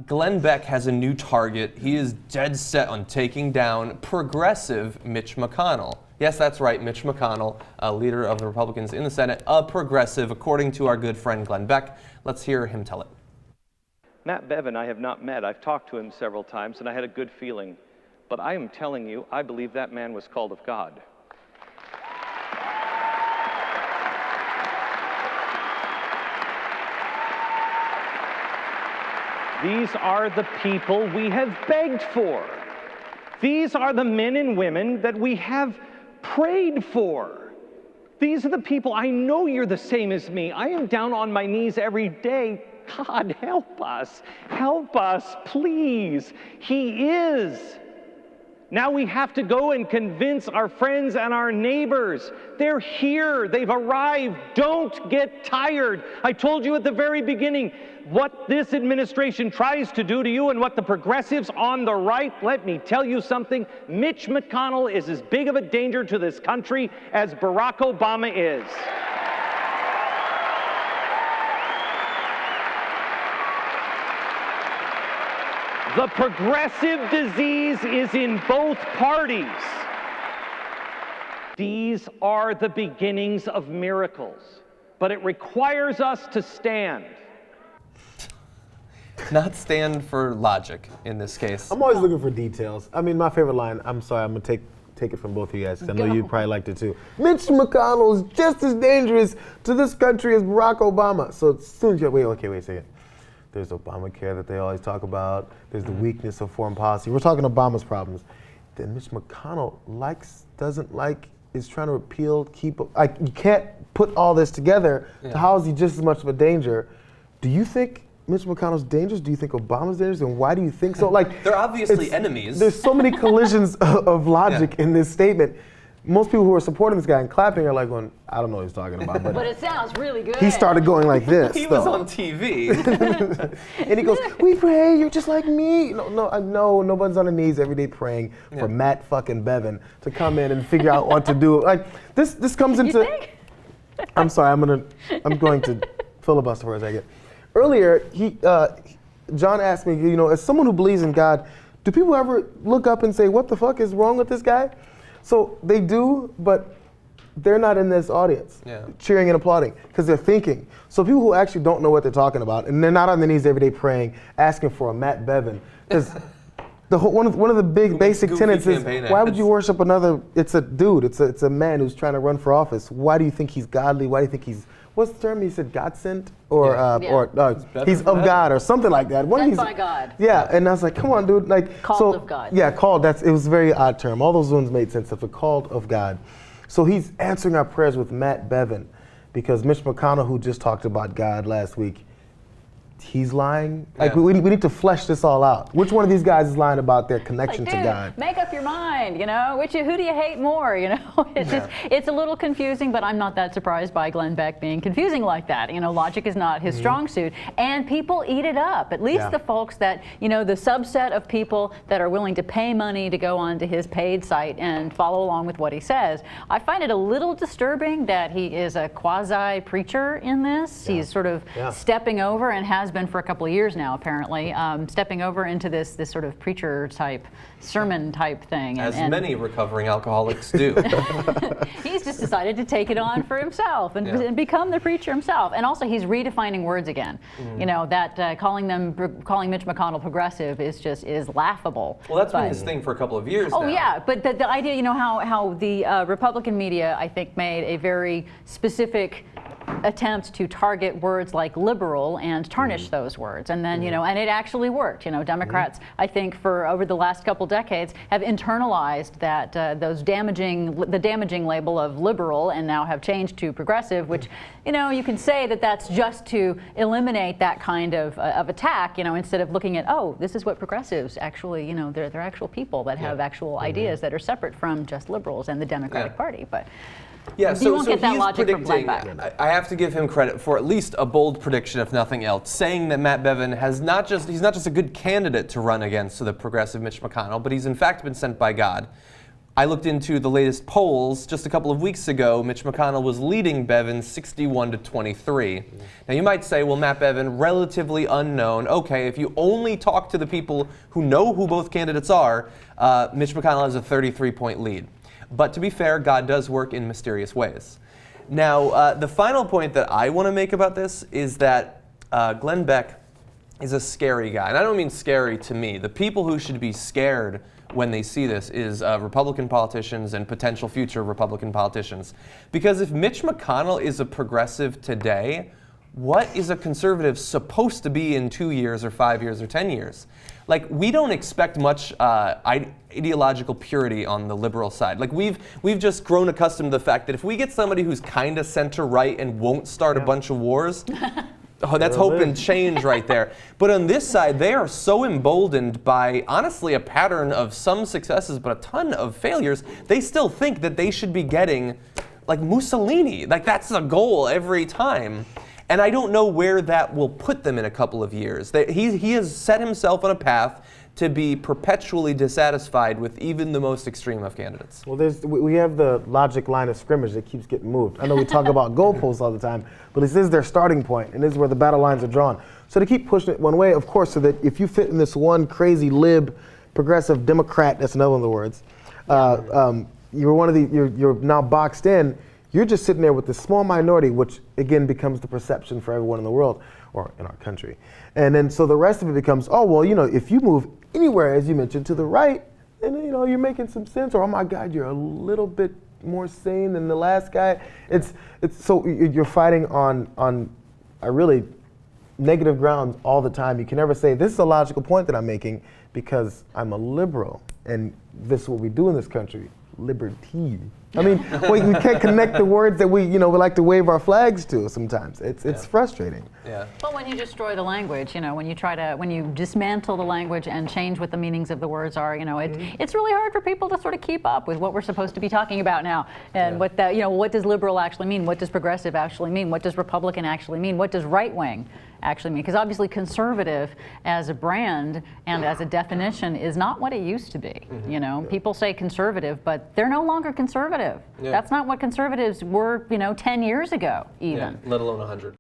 Glenn Beck has a new target. He is dead set on taking down progressive Mitch McConnell. Yes, that's right, Mitch McConnell, a leader of the Republicans in the Senate, a progressive, according to our good friend Glenn Beck. Let's hear him tell it. Matt Bevin I have not met. I've talked to him several times, and I had a good feeling. But I am telling you, I believe that man was called of God. These are the people we have begged for. These are the men and women that we have prayed for. These are the people, I know you're the same as me. I am down on my knees every day. God, help us, please. He is. Now we have to go and convince our friends and our neighbors. They're here, they've arrived. Don't get tired. I told you at the very beginning, what this administration tries to do to you and what the progressives on the right, let me tell you something, Mitch McConnell is as big of a danger to this country as Barack Obama is. The progressive disease is in both parties. These are the beginnings of miracles, but it requires us to stand. Not stand for logic in this case. I'm always looking for details. I mean, my favorite line, I'm sorry, I'm going to take it from both of you guys, because I know you'd probably liked it too. Mitch McConnell is just as dangerous to this country as Barack Obama. So as soon as you, wait a second. There's Obamacare that they always talk about. There's the weakness of foreign policy. We're talking Obama's problems. Then Mitch McConnell is trying to repeal, you can't put all this together. Yeah. So how is he just as much of a danger? Do you think Mitch McConnell's dangerous? Do you think Obama's dangerous? And why do you think so? They're obviously enemies. There's so many collisions of logic in this statement. Most people who are supporting this guy and clapping are like going, I don't know what he's talking about. But it sounds really good. He started going like this. He was on TV. And he goes, we pray, you're just like me. No, nobody's on their knees every day praying for Matt fucking Bevin to come in and figure out what to do. This comes into. You think? I'm sorry, I'm going to filibuster for a second. Earlier, John asked me, as someone who believes in God, do people ever look up and say, what the fuck is wrong with this guy? So they do, but they're not in this audience cheering and applauding because they're thinking. So people who actually don't know what they're talking about, and they're not on their knees every day praying, asking for a Matt Bevin, because one of the big basic tenets is, why would you worship another? It's a dude. It's a man who's trying to run for office. Why do you think he's godly? Why do you think he's, what's the term? He said God sent, or he's of God or something like that. Sent by God. Yeah, and I was like, come on, dude. Called of God. Yeah, called. It was a very odd term. All those ones made sense. If a called of God. So he's answering our prayers with Matt Bevin, because Mitch McConnell, who just talked about God last week, he's lying. We need to flesh this all out. Which one of these guys is lying about their connection to God? Make up your mind, who do you hate more, It's a little confusing, but I'm not that surprised by Glenn Beck being confusing like that. Logic is not his strong suit, and people eat it up. At least the folks that, the subset of people that are willing to pay money to go onto his paid site and follow along with what he says. I find it a little disturbing that he is a quasi-preacher in this. He's sort of stepping over, and has been for a couple of years now, apparently, stepping over into this sort of preacher type, sermon type thing. As many recovering alcoholics do. He's just decided to take it on for himself and become the preacher himself. And also he's redefining words again. Calling Mitch McConnell progressive is laughable. Well, that's been his thing for a couple of years now. Oh yeah, but the idea, how the Republican media, I think, made a very specific attempt to target words like liberal and tarnish those words, and then and it actually worked. Democrats, I think, for over the last couple decades, have internalized that the damaging label of liberal, and now have changed to progressive, which you can say that that's just to eliminate that kind of attack. Instead of looking at, this is what progressives actually, they're actual people that have actual ideas that are separate from just liberals and the Democratic Party, but. Yeah, you won't get that he's logic from Glenn predicting, Beck. I have to give him credit for at least a bold prediction, if nothing else, saying that Matt Bevin he's not just a good candidate to run against the progressive Mitch McConnell, but he's in fact been sent by God. I looked into the latest polls just a couple of weeks ago. Mitch McConnell was leading Bevin 61-23. Now you might say, well, Matt Bevin, relatively unknown. Okay, if you only talk to the people who know who both candidates are, Mitch McConnell has a 33-point lead. But to be fair, God does work in mysterious ways. Now, the final point that I want to make about this is that Glenn Beck is a scary guy. And I don't mean scary to me. The people who should be scared when they see this is Republican politicians and potential future Republican politicians. Because if Mitch McConnell is a progressive today, what is a conservative supposed to be in 2 years or 5 years or 10 years? Like, we don't expect much ideological purity on the liberal side. Like, we've just grown accustomed to the fact that if we get somebody who's kind of center-right and won't start a bunch of wars, oh, that's hope and change right there. But on this side, they are so emboldened by, honestly, a pattern of some successes but a ton of failures. They still think that they should be getting, like, Mussolini. Like, that's a goal every time. And I don't know where that will put them in a couple of years. He has set himself on a path to be perpetually dissatisfied with even the most extreme of candidates. Well, we have the logic line of scrimmage that keeps getting moved. I know we talk about goalposts all the time, but this is their starting point, and this is where the battle lines are drawn. So they keep pushing it one way, of course, so that if you fit in this one crazy lib, progressive Democrat, that's another one of the words, you're one of the, you're now boxed in. You're just sitting there with this small minority, which again becomes the perception for everyone in the world or in our country. And then so the rest of it becomes, oh, well, you know, if you move anywhere, as you mentioned, to the right, then, you know, you're making some sense, or, oh my God, you're a little bit more sane than the last guy. It's so you're fighting on a really negative grounds all the time. You can never say, this is a logical point that I'm making because I'm a liberal and this is what we do in this country, liberty. I mean, we can't connect the words that we like to wave our flags to sometimes. It's frustrating. Yeah. Well, when you destroy the language, when you dismantle the language and change what the meanings of the words are, it's really hard for people to sort of keep up with what we're supposed to be talking about now. And what does liberal actually mean? What does progressive actually mean? What does Republican actually mean? What does right wing actually mean? Because obviously conservative as a brand and as a definition is not what it used to be. People say conservative, but they're no longer conservative. Yeah. That's not what conservatives were, 10 years ago even. Yeah, let alone 100.